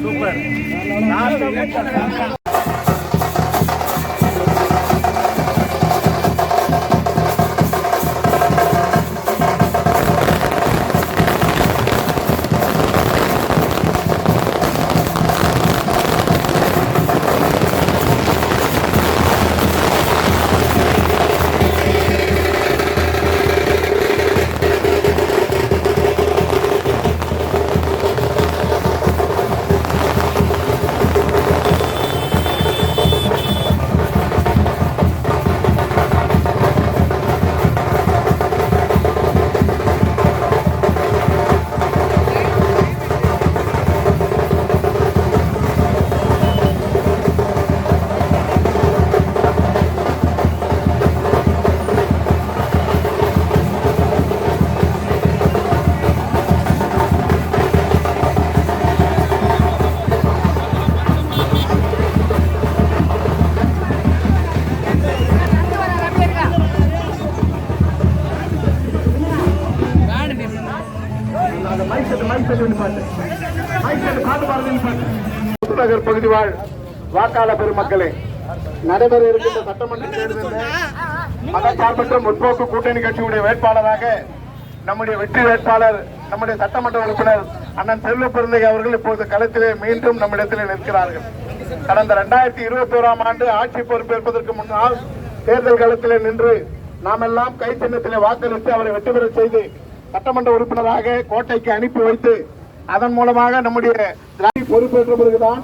Super. நகர் பகுதி வாழ் வாக்காளர் பெருமக்களே, நடைபெற இருக்கின்ற சட்டமன்ற தேர்தலில் மதசார்பற்ற முற்போக்கு கூட்டணி கட்சியுடைய வேட்பாளராக நம்முடைய வெற்றி வேட்பாளர் நம்முடைய சட்டமன்ற உறுப்பினர் அண்ணன் செல்வ பெருந்தகை அவர்கள் இப்போது களத்திலே மீண்டும் நம்மிடத்திலே நிற்கிறார்கள். கடந்த 2021ஆம் ஆண்டு ஆட்சி பொறுப்பேற்பதற்கு முன்னால் தேர்தல் களத்திலே நின்று நாம் எல்லாம் கை சின்னத்திலே வாக்களித்து அவரை வெற்றி பெற செய்து சட்டமன்ற உறுப்பினராக கோட்டைக்கு அனுப்பி வைத்து அதன் மூலமாக நம்முடைய பொறுப்பேற்ற பிறகுதான்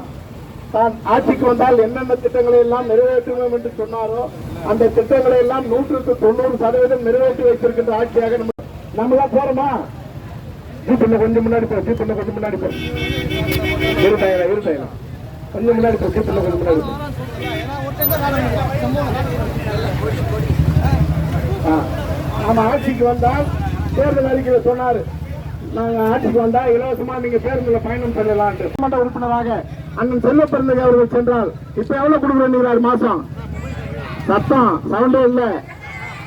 தான் ஆட்சிக்கு வந்தால் என்னென்ன திட்டங்களை எல்லாம் நிறைவேற்றுவோம் என்று சொன்னாரோ அந்த திட்டங்களை எல்லாம் 190% நிறைவேற்றி வைத்திருக்கின்ற ஆட்சியாக நம்மளாம் போறோமா? ஜீப்ல கொஞ்சம் முன்னாடி போ, ஜீப்ல கொஞ்சம் முன்னாடி போ, இருட்டாயிரம் கொஞ்சம் முன்னாடி போ, ஜீப்ல கொஞ்சம் முன்னாடி போ. நாம ஆட்சிக்கு வந்தால் தேர்தல் அறிக்கையில சொன்னாரு, நாங்க ஆட்சிக்கு வந்தா இலவசமா நீங்க பேருந்துல பயணம் செல்லலாம். சட்டமன்ற உறுப்பினராக அண்ணன் செல்வ பெருந்தகை அவர்கள் சென்றால் இப்ப எவ்வளவு கொடுக்குறேன் மாசம்? சத்தம் சவுண்டே இல்ல.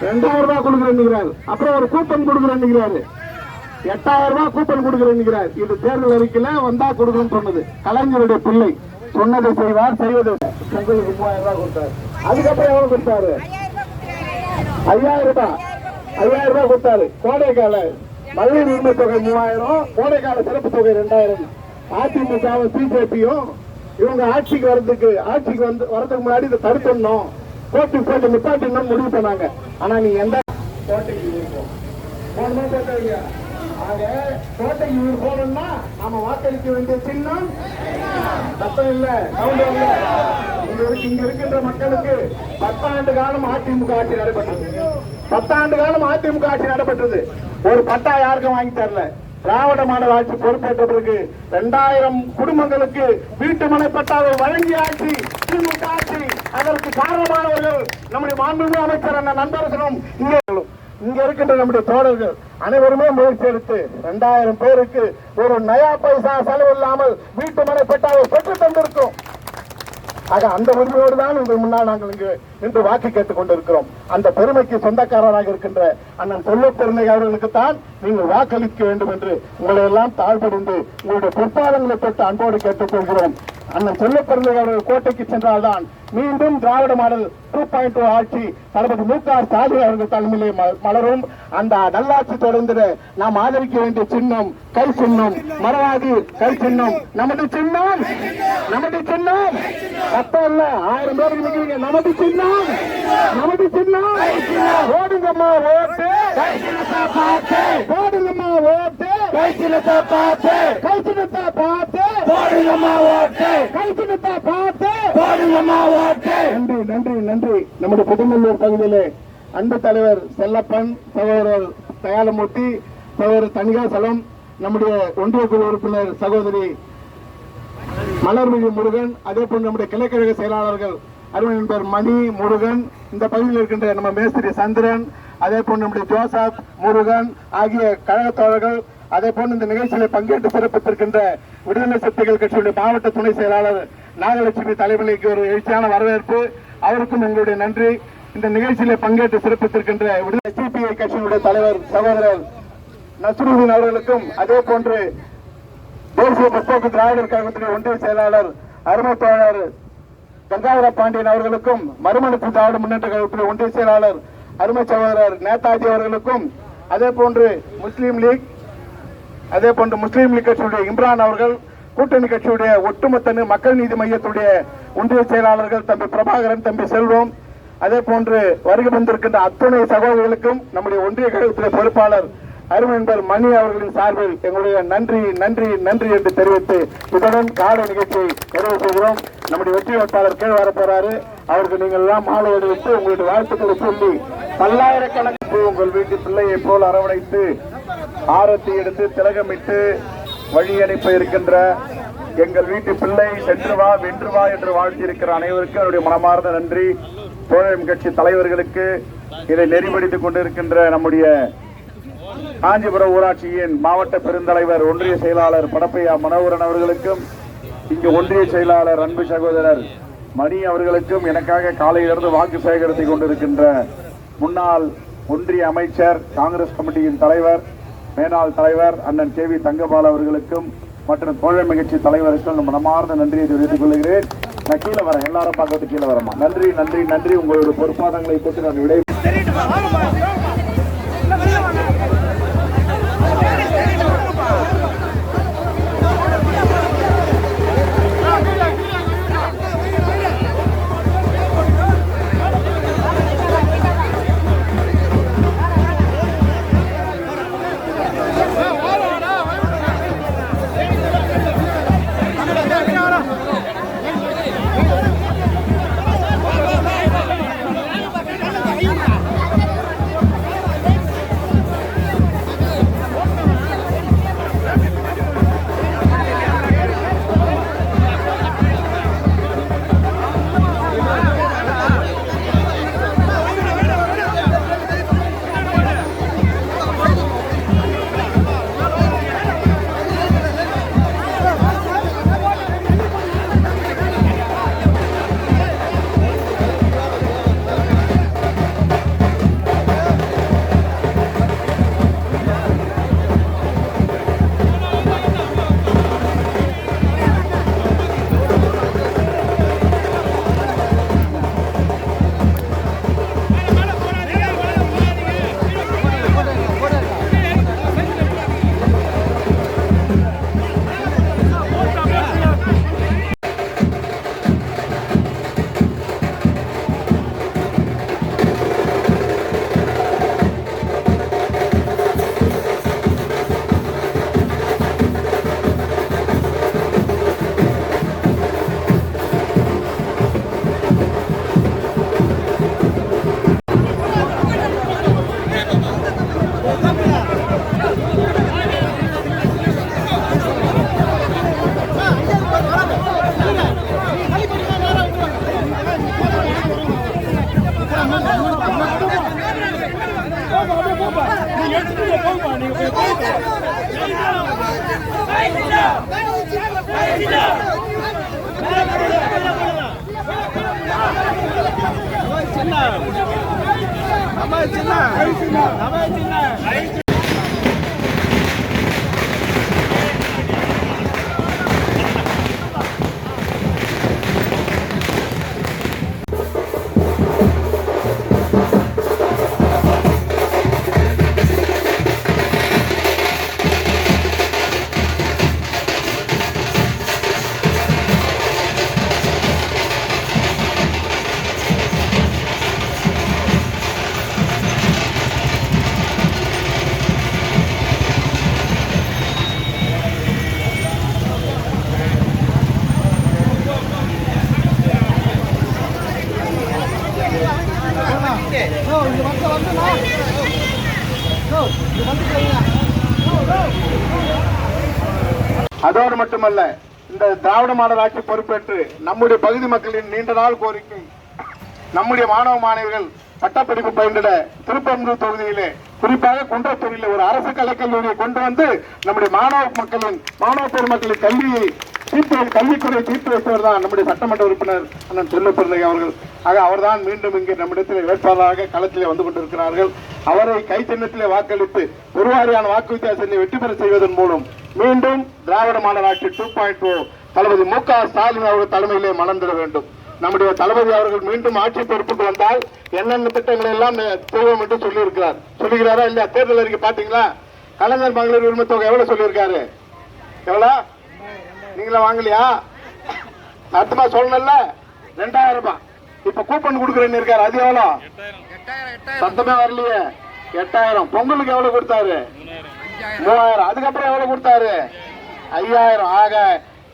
2000 ரூபாய் கொடுக்குறேன். அப்புறம் ஒரு கூப்பன் கொடுக்குறேன், 8000 ரூபாய் கூப்பன் கொடுக்குறேன். இது தேர்தல் அறிக்கையில வந்தா கொடுக்குறேன்னு சொன்னது. கலைஞருடைய பிள்ளை சொன்னதை செய்வார், செய்வது. உங்களுக்கு 3000 ரூபாய் கொடுத்தாரு. அதுக்கப்புறம் எவ்வளவு கொடுத்தாரு? 5000 ரூபாய். 5000 ரூபாய் கொடுத்தாரு. கோடைக்கால மகளிர் உரிமை தொகை 3000, கோடைக்கால சிறப்பு தொகை 2000. அதிமுக பிஜேபியும் இவங்க ஆட்சிக்கு வரதுக்கு முன்னாடி இதை தடுத்துடணும், கோர்ட்டுக்கு போட்டு நிப்பாட்டணும் முடிவு பண்ணாங்க. ஆனா நீங்க எந்த கோட்டைக்கு போகணுமா? ஆக கோட்டைக்கு போகணும்னா நாம வாக்களிக்க வேண்டிய சின்னம் சத்தம் இல்ல, சவுண்ட் இல்ல. இங்க இருக்கின்ற மக்களுக்கு 10 ஆண்டு காலம் அதிமுக ஆட்சி நடைபெற்றது. 10 ஆண்டு காலம் அதிமுக ஆட்சி நடைபெற்றது. ஒரு பட்டா யாருக்கும் வாங்கி தரல. திராவிட மாடல் ஆட்சி பொறுப்பேற்ற பிறகு 2000 குடும்பங்களுக்கு வீட்டு மனை பட்டாவை வழங்கிய ஆட்சி திமுக ஆட்சி. அதற்கு காரணமானவர்கள் நம்முடைய மாண்புமிகு அமைச்சர் அண்ணன் நண்பர்களும் இங்க இருக்கின்ற நம்முடைய தோழர்கள் அனைவருமே முயற்சி எடுத்து 2000 பேருக்கு ஒரு நயா பைசா செலவு இல்லாமல் வீட்டு மனை பட்டாவை பெற்று தந்திருக்கிறோம். ஆக அந்த உரிமையோடு தான் உங்கள் முன்னால் நாங்கள் இங்கு இன்று வாக்கு கேட்டுக் கொண்டிருக்கிறோம். அந்த பெருமைக்கு சொந்தக்காரராக இருக்கின்ற அண்ணன் செல்வ பெருந்தகை அவர்களுக்கு தான் நீங்கள் வாக்களிக்க வேண்டும் என்று உங்களை எல்லாம் தாழ்படிந்து உங்களுடைய பொற்பாதங்களை தொட்டு அன்போடு கேட்டுக் கொள்கிறோம். அண்ணன் செல்வ பெருந்தகை அவர்கள் கோட்டைக்கு சென்றால்தான் மீண்டும் திராவிட மாடல் 2.0 ஆட்சி தளபதி மு.க. ஸ்டாலின் அவர்கள் தலைமையிலே மலரும். அந்த நல்லாட்சி தொடர்ந்திட நாம் ஆதரிக்க வேண்டிய சின்னம் கை சின்னம், மறவாதி கை சின்னம். நமது சின்னம், நமது சின்னம். சத்தம் இல்ல, 1000 பேருக்கு நிக்கிறீங்க. நமது சின்னம், நமது சின்னம். ஓடுங்கம்மா ஓட்டு, போடுங்கம்மா ஓட்டு, கை சின்னத்தை பார்த்து, கை சின்னத்தை பார்த்து போடுங்கம்மா ஓட்டு, கை சின்னத்தை பார்த்து போடுங்கம்மா ஓட்டு. நன்றி நன்றி நன்றி. நம்முடைய புதுநல்லூர் பகுதியிலே அன்பு தலைவர் செல்லப்பன், சகோதரர் தயாலமூர்த்தி, சகோதரர் தனிகாசலம், நம்முடைய ஒன்றிய குழு உறுப்பினர் சகோதரி மலர்மிகு முருகன், அதே போன்று நம்முடைய கிளைக்கழக செயலாளர்கள் அருமை நண்பர் மணி முருகன், இந்த பகுதியில் இருக்கின்ற நம்ம மேஸ்திரி சந்திரன், அதே போன்று நம்முடைய ஜோசப் முருகன் ஆகிய கழக தோழர்கள், அதே போன்று இந்த நிகழ்ச்சியில் பங்கேற்று சிறப்பித்திருக்கின்ற விடுதலை சிறுத்தைகள் கட்சியுடைய மாவட்ட துணை செயலாளர் நாகலட்சுமி தலைமைக்கு ஒரு எழுச்சியான வரவேற்பு. அவருக்கும் எங்களுடைய நன்றி. இந்த நிகழ்ச்சியில பங்கேற்று சிறப்பித்திருக்கின்ற விடுதலை சிபிஐ கட்சியினுடைய தலைவர் சகோதரர் நஸ்ருதீன் அவர்களுக்கும், அதே போன்று தேசிய முற்போக்கு திராவிடர் கழகத்தினுடைய ஒன்றிய செயலாளர் அருமை தோழர் கங்காதர பாண்டியன் அவர்களுக்கும், மறுமலர்ச்சி திராவிட முன்னேற்ற கழகத்தினுடைய ஒன்றிய செயலாளர் அருமை சகோதரர் நேதாஜி அவர்களுக்கும், அதே போன்று முஸ்லீம் லீக் கட்சியுடைய இம்ரான் அவர்கள், கூட்டணி கட்சியுடைய ஒட்டுமொத்த மக்கள் நீதி மையத்துடைய ஒன்றிய செயலாளர்கள் தம்பி பிரபாகரன், தம்பி செல்வம், அதே போன்று வருகை வந்திருக்கின்ற அத்துணை சகோதரர்களுக்கும் நம்முடைய ஒன்றிய கழகத்துடைய பொறுப்பாளர் அருமையன்பர் மணி அவர்களின் சார்பில் எங்களுடைய நன்றி நன்றி நன்றி என்று தெரிவித்து இத்துடன் கால நிகழ்ச்சியை நிறைவு செய்கிறோம். நம்முடைய வெற்றி வேட்பாளர் கீழ் வர போறாரு. அவருக்கு நீங்கள் எல்லாம் மாலை அணிவித்து உங்களுடைய வாழ்த்துக்களை சொல்லி பல்லாயிரக்கணக்கு உங்கள் வீட்டு பிள்ளையை போல் அரவணைத்து ஆரத்தி எடுத்து திலகமிட்டு வழி அனுப்ப இருக்கின்ற எங்கள் வீட்டு பிள்ளை சென்று வா வென்று வா என்று வாழ்த்தியிருக்கிற அனைவருக்கும் என்னுடைய மனமார்ந்த நன்றி. தோழமை கட்சி தலைவர்களுக்கு, இதை நெறிப்படுத்திக் கொண்டிருக்கின்ற நம்முடைய காஞ்சிபுரம் ஊராட்சியின் மாவட்ட பெருந்தலைவர் ஒன்றிய செயலாளர் படப்பையா மனோகரன் அவர்களுக்கும், இங்கு ஒன்றிய செயலாளர் அன்பு சகோதரர் மணி அவர்களுக்கும், எனக்காக காலையிலிருந்து வாக்கு சேகரித்துக் கொண்டிருக்கின்ற முன்னாள் ஒன்றிய அமைச்சர், காங்கிரஸ் கமிட்டியின் தலைவர், மேனாள் தலைவர் அண்ணன் KV தங்கபால் அவர்களுக்கும் மற்றும் தோழமை கட்சி தலைவருக்கும் மனமார்ந்த நன்றியை தெரிவித்துக் கொள்கிறேன். நான் கீழே வரேன், எல்லாரும் பார்க்கறது கீழே வரமா. நன்றி நன்றி நன்றி. உங்களுடைய பொறுப்பாதங்களை கொண்டு நான் விடை அதோடு மட்டுமல்ல, இந்த திராவிட மாடல் ஆட்சி பொறுப்பேற்று நம்முடைய பகுதி மக்களின் நீண்ட நாள் கோரிக்கை, நம்முடைய மாணவ மாணவிகள் பட்டப்படிப்பு பயின்றிட திருப்பரங்குன்றம் தொகுதியிலே, குறிப்பாக குன்றத்தூரில் ஒரு அரசு கலைக்கல்லூரியை கொண்டு வந்து நம்முடைய மாணவ பெருமக்களின் கல்வியை கல்வித்துறை தீர்த்து வைத்தவர் தான் நம்முடைய சட்டமன்ற உறுப்பினர் அண்ணன் செல்லப்பிள்ளை அவர்கள். ஆக அவர்தான் மீண்டும் இங்கே நம்மிடத்தில் வேட்பாளராக களத்திலே வந்து கொண்டிருக்கிறார்கள். அவரை கை சின்னத்திலே வாக்களித்து ஒருவாரியான வாக்கு வித்தியாசத்தை வெற்றி பெற செய்வதன் மூலம் மீண்டும் திராவிட மாடல் ஆட்சி 2.0 தளபதி மு.க. ஸ்டாலின் அவர்கள் தலைமையிலே மலர்ந்திட வேண்டும். நம்முடைய தளபதி அவர்கள் மீண்டும் ஆட்சி பொறுப்புக்கு வந்தால் என்னென்ன திட்டங்களை எல்லாம் செய்வோம் என்று சொல்லுகிறாரா இல்லையா? தேர்தல் அறிக்கை பாத்தீங்களா? கலைஞர் மகளிர் உரிமை தொகை எவ்வளவு சொல்லியிருக்காரு? எவ்வளவு? நீங்களா வாங்கலையா? அர்த்தமா சொல்லல. 2000 ரூபாய். இப்ப கூப்பன் கொடுக்குறேன்னு இருக்காரு. அது எவ்வளவு? சத்தமே வரலையே. 8000. பொங்கலுக்கு எவ்வளவு கொடுத்தாரு? 3000. அதுக்கப்புறம் எவ்வளவு கொடுத்தாரு? 5000. ஆக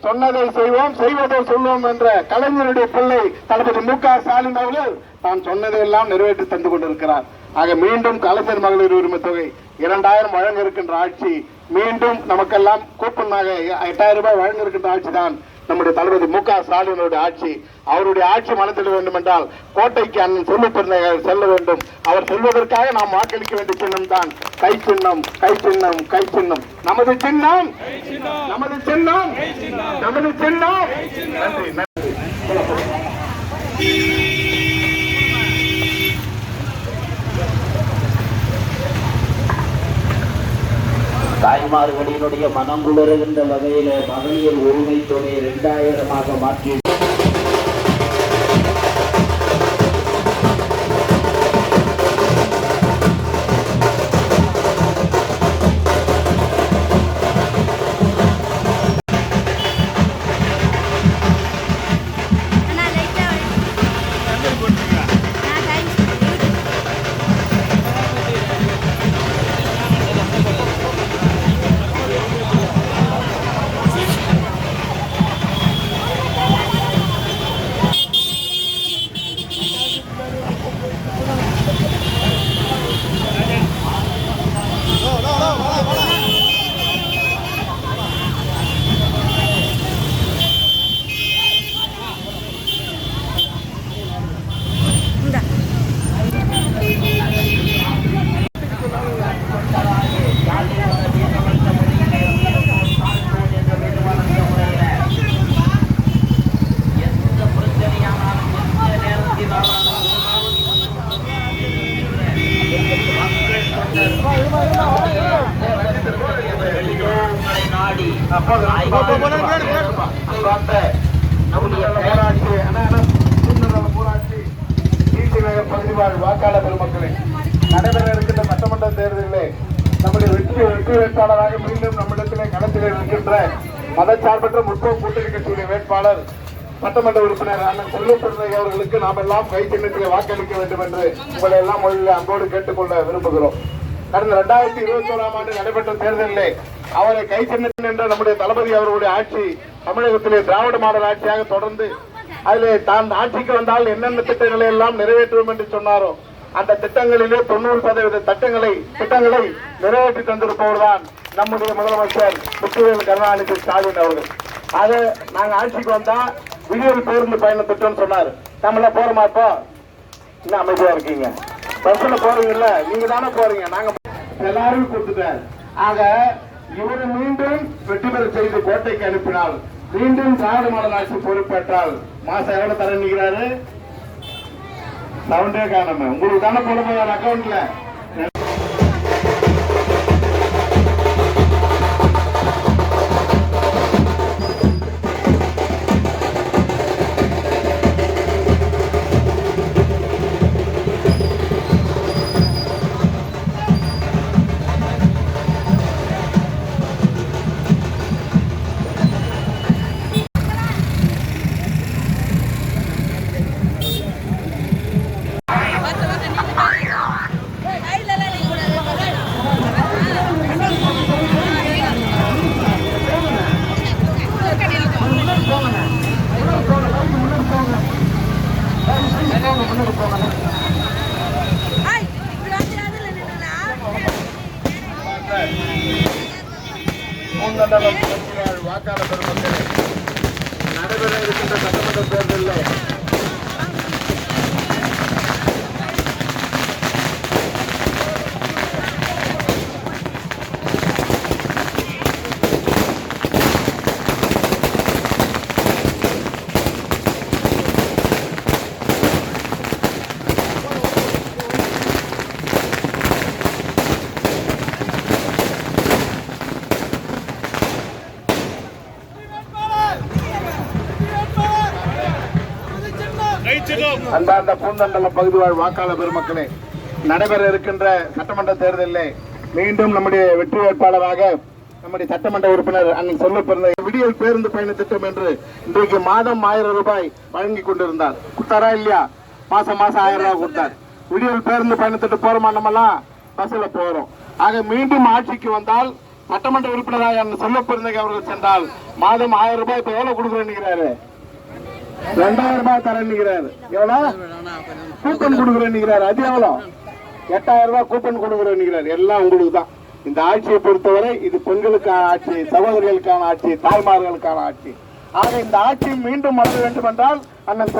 சொன்னதை செய்வோம், செய்வதை சொல்லுவோம் என்ற கலைஞருடைய பிள்ளை தளபதி மு.க. ஸ்டாலின் அவர்கள் தான் சொன்னதை எல்லாம் நிறைவேற்றி தந்து கொண்டிருக்கிறார். ஆக மீண்டும் கலைஞர் மகளிர் உரிமை தொகை 2000 வழங்க இருக்கின்ற ஆட்சி, மீண்டும் நமக்கெல்லாம் கூப்பனாக 8000 ரூபாய் வழங்க இருக்கின்ற ஆட்சி தான் நம்முடைய தளபதி மு.க. ஸ்டாலினுடைய ஆட்சி. அவருடைய ஆட்சி மலர்ந்திட வேண்டும் என்றால் கோட்டைக்கு அண்ணன் செல்லப்பிள்ளைகள் செல்ல வேண்டும். அவர் செல்வதற்காக நாம் வாக்களிக்க வேண்டிய சின்னம் தான் கை சின்னம், கை சின்னம், கை சின்னம். நமது சின்னம், நமது சின்னம், நமது சின்னம். நன்றி, நன்றி. தாய்மார்களினுடைய மனம் குளிர்கின்ற வகையில மகளிர் உரிமை தொகை 2000 மாற்றி வாக்காளர் பெருமக்களே, நடைபெற இருக்கின்ற சட்டமன்ற தேர்தலிலே நம்முடைய வெற்றி வேட்பாளராக மீண்டும் நம்மிடத்திலே களத்தில் இருக்கின்ற மதச்சார்பற்ற முற்போக்கு கூட்டணி கட்சியுடைய வேட்பாளர் சட்டமன்ற உறுப்பினர் அண்ணன் செல்லப்பிள்ளை அவர்களுக்கு நாம் எல்லாம் கை சின்னத்திலே வாக்களிக்க வேண்டும் என்று உங்களை எல்லாம் மொழியில் அன்போடு கேட்டுக்கொள்ள விரும்புகிறோம். கடந்த 2021 ஆண்டு நடைபெற்ற தேர்தலிலே அவரை கை சின்னம் என்ற நம்முடைய தளபதி அவர்களுடைய ஆட்சி தமிழகத்திலே திராவிட மாடல் ஆட்சியாக தொடர்ந்து அதிலே தான் ஆட்சிக்கு வந்தால் என்னென்ன திட்டங்களை எல்லாம் நிறைவேற்றுவோம் என்று சொன்னாரோ அந்த திட்டங்களிலே 90% திட்டங்களை நிறைவேற்றி தந்திருப்பவர்தான் நம்முடைய முதலமைச்சர் முத்துவேல் கருணாநிதி ஸ்டாலின் அவர்கள். அதை நாங்க ஆட்சிக்கு வந்தா விடியல் பேருந்து பயண திட்டம்னு சொன்னாரு. நம்மள போறோமா? இப்போ இன்னும் அமைதியா இருக்கீங்க. பஸ்ல போறீங்கல்ல, நீங்க தானே போறீங்க, நாங்க எல்லாரும் கொடுத்துட்டாரு. ஆக இவரை மீண்டும் வெற்றி பெற செய்து கோட்டைக்கு அனுப்பினால் மீண்டும் திராவிட மாடல் ஆட்சி பொறுப்பேற்றால் மாசம் எவ்வளவு தர நிற்கிறாரு? சவுண்டே காணாம. உங்களுக்கு தானே போட போறாரு அக்கௌண்ட்ல. வாக்காளர் பெருமக்களே, நடைபெற இருக்கின்ற சட்டமன்ற தேர்தலில் பூந்தண்டலம் பகுதி வாழ் வாக்காளர் பெருமக்களே, நடைபெற இருக்கின்ற சட்டமன்ற தேர்தலில் மீண்டும் நம்முடைய வெற்றி வேட்பாளராக நம்முடைய சட்டமன்ற உறுப்பினர் அண்ணன் செல்வப்பிறந்த விடியல் பேருந்து பயண திட்டம் என்று இன்றைக்கு மாதம் 1000 ரூபாய் வழங்கி கொண்டிருந்தார். கொடுத்தாரா இல்லையா? மாசம் 1000 ரூபாய் கொடுத்தார். விடியல் பேருந்து பயண திட்டம் போறோமா? நம்மலாம் பஸ்ல போறோம். ஆக மீண்டும் ஆட்சிக்கு வந்தால் சட்டமன்ற உறுப்பினராக அண்ணன் செல்வப்பிறந்தகை அவர்கள் சென்றால் மாதம் 1000 ரூபாய் இப்ப எவ்வளவு கொடுக்குறேன்னுகிறாரு? 2000 ரூபாய் தரேன்னுகிறாரு. எவ்வளவு கூப்பன் கொடுக்குறேன்னுகிறாரு? அது எவ்வளவு? 8000 ரூபாய் கூப்பன் கொடுக்குறேன்னுகிறாரு. எல்லாம் உங்களுக்கு தான். இந்த ஆட்சியை பொறுத்தவரை இது பெண்களுக்கான ஆட்சி, சகோதரிகளுக்கான ஆட்சி, தாய்மார்களுக்கான ஆட்சி. ஆக இந்த ஆட்சி மீண்டும் வர வேண்டும் என்றால் அண்ணன்